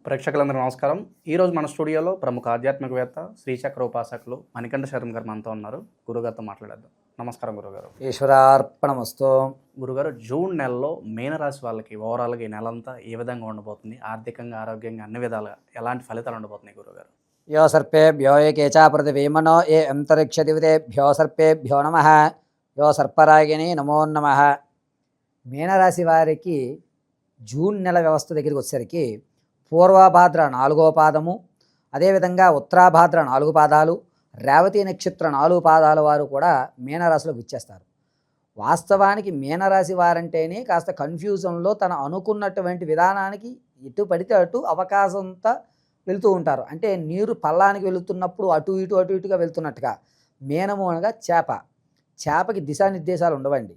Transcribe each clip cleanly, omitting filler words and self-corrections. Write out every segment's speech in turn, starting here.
ప్రేక్షకులందరూ నమస్కారం. ఈరోజు మన స్టూడియోలో ప్రముఖ ఆధ్యాత్మికవేత్త శ్రీచక్ర ఉపాసకులు మణికంఠ శర్మ గారు మనతో ఉన్నారు. గురుగారితో మాట్లాడేద్దాం. నమస్కారం గురుగారు. ఈశ్వరార్పణమస్తు. గురుగారు, జూన్ నెలలో మీనరాశి వాళ్ళకి ఓవరాల్గా ఈ నెలంతా ఏ విధంగా ఉండబోతుంది? ఆర్థికంగా, ఆరోగ్యంగా అన్ని విధాలుగా ఎలాంటి ఫలితాలు ఉండబోతున్నాయి గురుగారు? యో సర్పేభ్యో ఏ కేచా పృథివీమనో ఏ అంతరిక్ష దివితేభ్యో సర్పేభ్యో నమ. యో సర్పరాగిని నమో నమ. మీనరాశి వారికి జూన్ నెల వ్యవస్థ దగ్గరికి వచ్చేసరికి పూర్వభాద్ర 4వ పాదము, అదేవిధంగా ఉత్తరాభాద్ర 4 పాదాలు, రేవతి నక్షత్ర 4 పాదాల వారు కూడా మీనరాశిలోకి వచ్చేస్తారు. వాస్తవానికి మీనరాశి వారంటేనే కాస్త కన్ఫ్యూజన్లో తన అనుకున్నటువంటి విధానానికి ఎటు పడితే అటు అవకాశంతో వెళుతూ ఉంటారు. అంటే నీరు పల్లానికి వెళుతున్నప్పుడు అటు ఇటుగా వెళ్తున్నట్టుగా. మీనము అనగా చేపకి దిశానిర్దేశాలు ఉండవండి.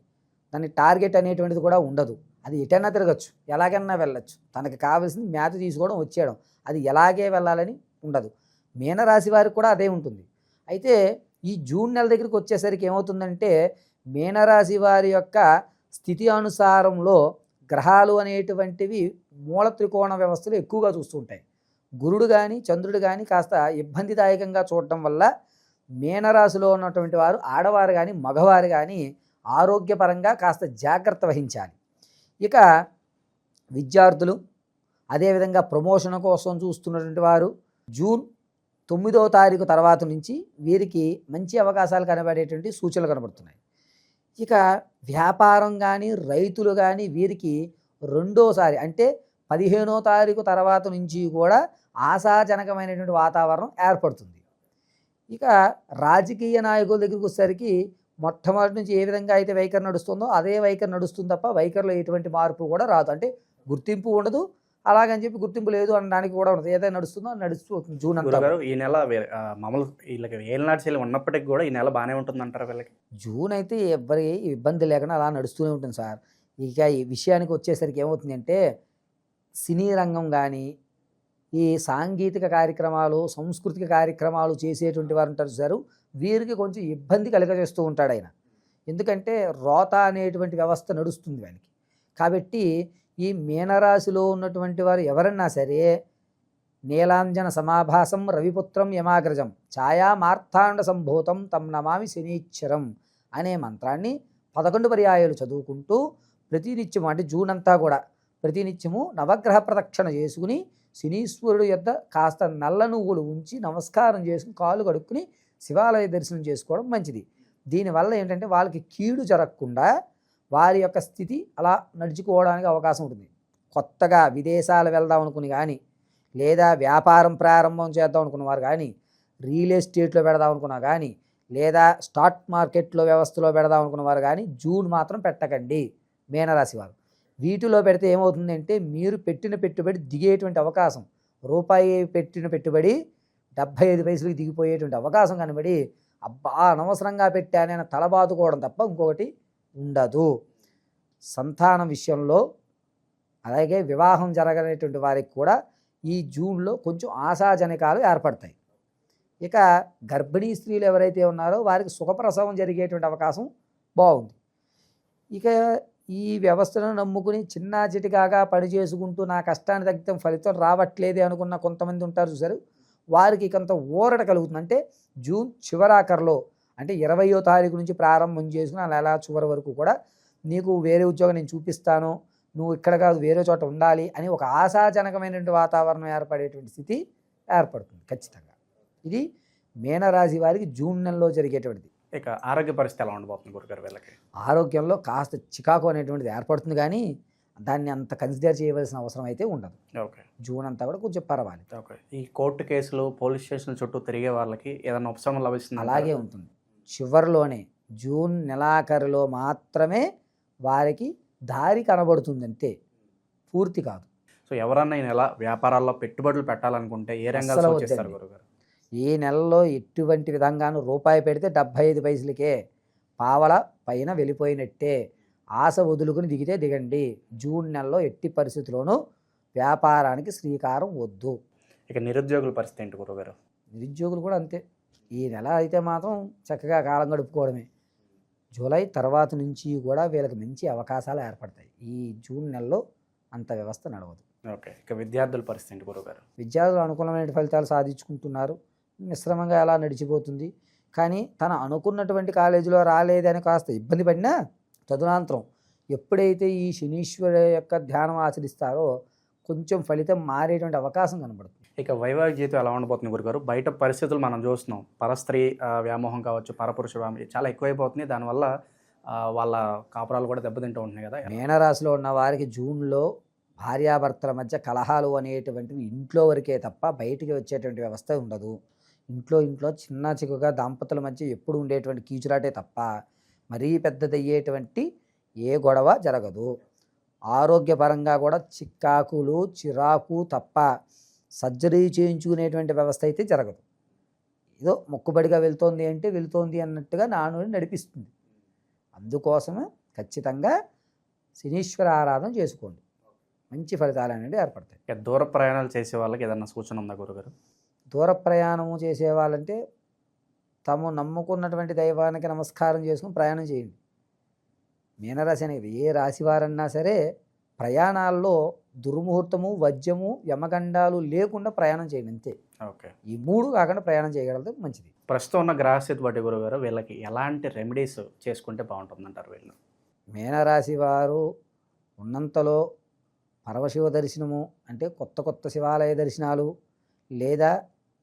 దాని టార్గెట్ అనేటువంటిది కూడా ఉండదు. అది ఎటైనా తిరగచ్చు, ఎలాగైనా వెళ్ళచ్చు. తనకి కావాల్సింది మేత తీసుకోవడం, వచ్చేయడం. అది ఎలాగే వెళ్ళాలని ఉండదు. మీనరాశి వారికి కూడా అదే ఉంటుంది. అయితే ఈ జూన్ నెల దగ్గరికి వచ్చేసరికి ఏమవుతుందంటే, మీనరాశి వారి యొక్క స్థితి అనుసారంలో గ్రహాలు అనేటువంటివి మూల త్రికోణ వ్యవస్థలు ఎక్కువగా చూస్తుంటాయి. గురుడు కానీ చంద్రుడు కానీ కాస్త ఇబ్బందిదాయకంగా చూడటం వల్ల మీనరాశిలో ఉన్నటువంటి వారు, ఆడవారు కానీ మగవారు కానీ ఆరోగ్యపరంగా కాస్త జాగ్రత్త వహించాలి. ఇక విద్యార్థులు, అదేవిధంగా ప్రమోషన్ కోసం చూస్తున్నటువంటి వారు జూన్ 9వ తారీఖు తర్వాత నుంచి వీరికి మంచి అవకాశాలు కనబడేటువంటి సూచనలు కనబడుతున్నాయి. ఇక వ్యాపారం కానీ రైతులు కానీ వీరికి రెండోసారి అంటే 15వ తారీఖు తర్వాత నుంచి కూడా ఆశాజనకమైనటువంటి వాతావరణం ఏర్పడుతుంది. ఇక రాజకీయ నాయకుల దగ్గరికి వచ్చేసరికి మొట్టమొదటి నుంచి ఏ విధంగా అయితే వైఖరి నడుస్తుందో అదే వైఖరి నడుస్తుంది తప్ప వైఖరిలో ఎటువంటి మార్పు కూడా రాదు. అంటే గుర్తింపు ఉండదు, అలాగని చెప్పి గుర్తింపు లేదు అనడానికి కూడా ఉండదు. ఏదైనా నడుస్తుందో నడుస్తూ జూన్ అంతా. ఈ నెల మామూలు వీళ్ళకి ఏళ్ళనాటి శైలి ఉన్నప్పటికీ కూడా ఈ నెల బాగానే ఉంటుంది అంటారా వీళ్ళకి? జూన్ అయితే ఎవరి ఇబ్బంది లేకుండా అలా నడుస్తూనే ఉంటుంది సార్. ఇక ఈ విషయానికి వచ్చేసరికి ఏమవుతుందంటే, సినీ రంగం కానీ, ఈ సాంగీతిక కార్యక్రమాలు, సాంస్కృతిక కార్యక్రమాలు చేసేటువంటి వారు ఉంటారు సార్, వీరికి కొంచెం ఇబ్బంది కలుగజేస్తూ ఉంటాడు ఆయన. ఎందుకంటే రోత అనేటువంటి వ్యవస్థ నడుస్తుంది వానికి. కాబట్టి ఈ మీనరాశిలో ఉన్నటువంటి వారు ఎవరన్నా సరే, నీలాంజన సమాభాసం రవిపుత్రం యమాగ్రజం ఛాయా మార్తాండ సంభూతం తం నమామి శనీశ్వరం అనే మంత్రాన్ని 11 పర్యాయాలు చదువుకుంటూ ప్రతినిత్యము, అంటే జూన్ అంతా కూడా ప్రతినిత్యము నవగ్రహ ప్రదక్షిణ చేసుకుని శనీశ్వరుడు యొద్ద కాస్త నల్ల నువ్వులు ఉంచి నమస్కారం చేసుకుని కాళ్ళు కడుక్కుని శివాలయ దర్శనం చేసుకోవడం మంచిది. దీనివల్ల ఏంటంటే వాళ్ళకి కీడు జరగకుండా వారి యొక్క స్థితి అలా నడుచుకోవడానికి అవకాశం ఉంటుంది. కొత్తగా విదేశాలు వెళ్దాం అనుకుని కానీ, లేదా వ్యాపారం ప్రారంభం చేద్దాం అనుకున్న వారు కానీ, రియల్ ఎస్టేట్లో పెడదాం అనుకున్నా కానీ, లేదా స్టాక్ మార్కెట్లో వ్యవస్థలో పెడదాం అనుకున్న వారు కానీ జూన్ మాత్రం పెట్టకండి మీనరాశి వారు. వీటిలో పెడితే ఏమవుతుందంటే, మీరు పెట్టిన పెట్టుబడి దిగేటువంటి అవకాశం, రూపాయి పెట్టిన పెట్టుబడి 75 పైసలకి దిగిపోయేటువంటి అవకాశం కనబడి, అబ్బా అనవసరంగా పెట్టానని తలబాదుకోవడం తప్ప ఇంకొకటి ఉండదు. సంతానం విషయంలో, అలాగే వివాహం జరగనేటువంటి వారికి కూడా ఈ జూన్లో కొంచెం ఆశాజనకాలు ఏర్పడతాయి. ఇక గర్భిణీ స్త్రీలు ఎవరైతే ఉన్నారో వారికి సుఖప్రసవం జరిగేటువంటి అవకాశం బాగుంది. ఇక ఈ వ్యవస్థను నమ్ముకుని చిన్నా చిటికాగా పని చేసుకుంటూ నా కష్టాన్ని తగ్గితే ఫలితం రావట్లేదే అనుకున్న కొంతమంది ఉంటారు చూసారు, వారికి కొంత ఊరట కలుగుతుంది. అంటే జూన్ చివరాఖరులో, అంటే 20వ తారీఖు నుంచి ప్రారంభం చేసుకుని అలా చివరి వరకు కూడా నీకు వేరే ఉద్యోగం నేను చూపిస్తాను, నువ్వు ఇక్కడ కాదు వేరే చోట ఉండాలి అని ఒక ఆశాజనకమైనటువంటి వాతావరణం ఏర్పడేటువంటి స్థితి ఏర్పడుతుంది ఖచ్చితంగా. ఇది మీనరాశి వారికి జూన్ నెలలో జరిగేటువంటిది. ఇక ఆరోగ్య పరిస్థితి ఎలా ఉండబోతుంది గురుగారు వీళ్ళకి? ఆరోగ్యంలో కాస్త చికాకు అనేటువంటిది ఏర్పడుతుంది, కానీ దాన్ని అంత కన్సిడర్ చేయవలసిన అవసరం అయితే ఉండదు. ఓకే, జూన్ అంతా కూడా కొంచెం పర్వాలేదు. ఓకే. ఈ కోర్టు కేసులు, పోలీస్ స్టేషన్ చుట్టూ తిరిగే వాళ్ళకి ఏదైనా ఉపశమనం లభిస్తుంది? అలాగే ఉంటుంది. చివరిలోనే జూన్ నెలాఖరులో మాత్రమే వారికి దారి కనబడుతుంది, అంతే, పూర్తి కాదు. సో ఎవరన్నా ఈ నెల వ్యాపారాల్లో పెట్టుబడులు పెట్టాలనుకుంటే ఏ రంగాల్లో వచ్చేస్తారు గురుగారు? ఈ నెలలో ఎటువంటి విధంగానూ రూపాయి పెడితే 75 పైసలకే, పావల పైన వెళ్ళిపోయినట్టే. ఆశ వదులుకుని దిగితే దిగండి. జూన్ నెలలో ఎట్టి పరిస్థితుల్లోనూ వ్యాపారానికి శ్రీకారం వద్దు. ఇక నిరుద్యోగుల పరిస్థితి ఏంటి గురుగారు? నిరుద్యోగులు కూడా అంతే. ఈ నెల అయితే మాత్రం చక్కగా కాలం గడుపుకోవడమే. జూలై తర్వాత నుంచి కూడా వీళ్ళకి మంచి అవకాశాలు ఏర్పడతాయి. ఈ జూన్ నెలలో అంత వ్యవస్థ నడవదు. ఓకే. ఇక విద్యార్థుల పరిస్థితి ఏంటి గురుగారు? విద్యార్థులు అనుకూలమైన ఫలితాలు సాధించుకుంటున్నారు. మిశ్రమంగా అలా నడిచిపోతుంది. కానీ తను అనుకున్నటువంటి కాలేజీలో రాలేదని కాస్త ఇబ్బంది పడినా తదనంతరం ఎప్పుడైతే ఈ శనీశ్వర యొక్క ధ్యానం ఆచరిస్తారో కొంచెం ఫలితం మారేటువంటి అవకాశం కనబడుతుంది. ఇక వైవాహిక జీవితం ఎలా ఉండబోతుంది గురుగారు? బయట పరిస్థితులు మనం చూస్తున్నాం. పరస్త్రీ వ్యామోహం కావచ్చు, పరపురుష వ్యామోహం చాలా ఎక్కువైపోతుంది. దానివల్ల వాళ్ళ కాపురాలు కూడా దెబ్బతింటూ ఉంటున్నాయి కదా. మీనరాశిలో ఉన్న వారికి జూన్లో భార్యాభర్తల మధ్య కలహాలు అనేటువంటివి ఇంట్లో వరకే తప్ప బయటికి వచ్చేటువంటి వ్యవస్థ ఉండదు. ఇంట్లో చిన్న చిక్కుగా దాంపతుల మధ్య ఎప్పుడు ఉండేటువంటి కీచురాటే తప్ప మరీ పెద్దదయ్యేటువంటి ఏ గొడవ జరగదు. ఆరోగ్యపరంగా కూడా చిక్కాకులు చిరాకు తప్ప సర్జరీ చేయించుకునేటువంటి వ్యవస్థ అయితే జరగదు. ఏదో మొక్కుబడిగా వెళ్తోంది అంటే వెళ్తోంది అన్నట్టుగా నానుని నడిపిస్తుంది. అందుకోసమే ఖచ్చితంగా శనీశ్వర ఆరాధన చేసుకోండి, మంచి ఫలితాలు అనేవి ఏర్పడతాయి. ఇక దూర ప్రయాణాలు చేసే వాళ్ళకి ఏదన్నా సూచన ఉందా గురుగారు? దూర ప్రయాణము చేసేవాళ్ళంటే తాము నమ్ముకున్నటువంటి దైవానికి నమస్కారం చేసుకుని ప్రయాణం చేయండి. మీనరాశి అనేది ఏ రాశి వారన్నా సరే ప్రయాణాల్లో దుర్ముహూర్తము, వజ్యము, యమగండాలు లేకుండా ప్రయాణం చేయండి అంతే. ఓకే. ఈ 3 కాకుండా ప్రయాణం చేయగలిగితే మంచిది. ప్రస్తుతం ఉన్న గ్రహస్థితి బట్టి గురుగారు వీళ్ళకి ఎలాంటి రెమెడీస్ చేసుకుంటే బాగుంటుందంటారు వీళ్ళు? మీనరాశి వారు ఉన్నంతలో పరమశివ దర్శనము అంటే కొత్త శివాలయ దర్శనాలు లేదా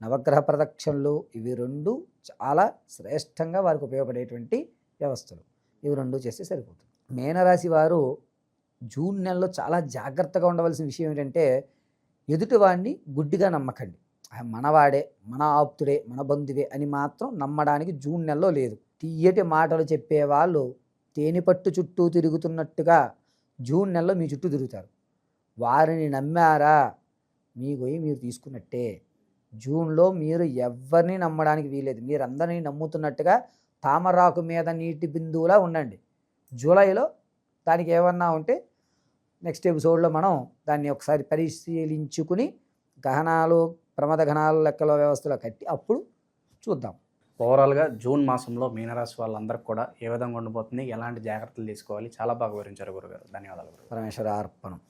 నవగ్రహ ప్రదక్షిణలు, ఇవి 2 చాలా శ్రేష్టంగా వారికి ఉపయోగపడేటువంటి వ్యవస్థలు. ఇవి 2 చేస్తే సరిపోతుంది. మీనరాశి వారు జూన్ నెలలో చాలా జాగ్రత్తగా ఉండవలసిన విషయం ఏంటంటే ఎదుటివాడిని గుడ్డిగా నమ్మకండి. మనవాడే, మన ఆప్తుడే, మన బంధువే అని మాత్రం నమ్మడానికి జూన్ నెలలో లేదు. తీయటి మాటలు చెప్పేవాళ్ళు తేనె పట్టు చుట్టూ తిరుగుతున్నట్టుగా జూన్ నెలలో మీ చుట్టూ తిరుగుతారు. వారిని నమ్మారా మీ గొయ్యి మీరు తీసుకున్నట్టే. జూన్లో మీరు ఎవరిని నమ్మడానికి వీలేదు. మీరందరినీ నమ్ముతున్నట్టుగా తామరాకు మీద నీటి బిందువులా ఉండండి. జూలైలో దానికి ఏమన్నా ఉంటే నెక్స్ట్ ఎపిసోడ్లో మనం దాన్ని ఒకసారి పరిశీలించుకుని గహనాలు, ప్రమాద గణాలు లెక్కలో వ్యవస్థలో కట్టి అప్పుడు చూద్దాం. ఓవరాల్గా జూన్ మాసంలో మీనరాశి వాళ్ళందరికీ కూడా ఏ విధంగా ఉండబోతుంది, ఎలాంటి జాగ్రత్తలు తీసుకోవాలి, చాలా బాగా వివరించారు గురుగారు. ధన్యవాదాలు గురుగారు. పరమేశ్వర అర్పణం.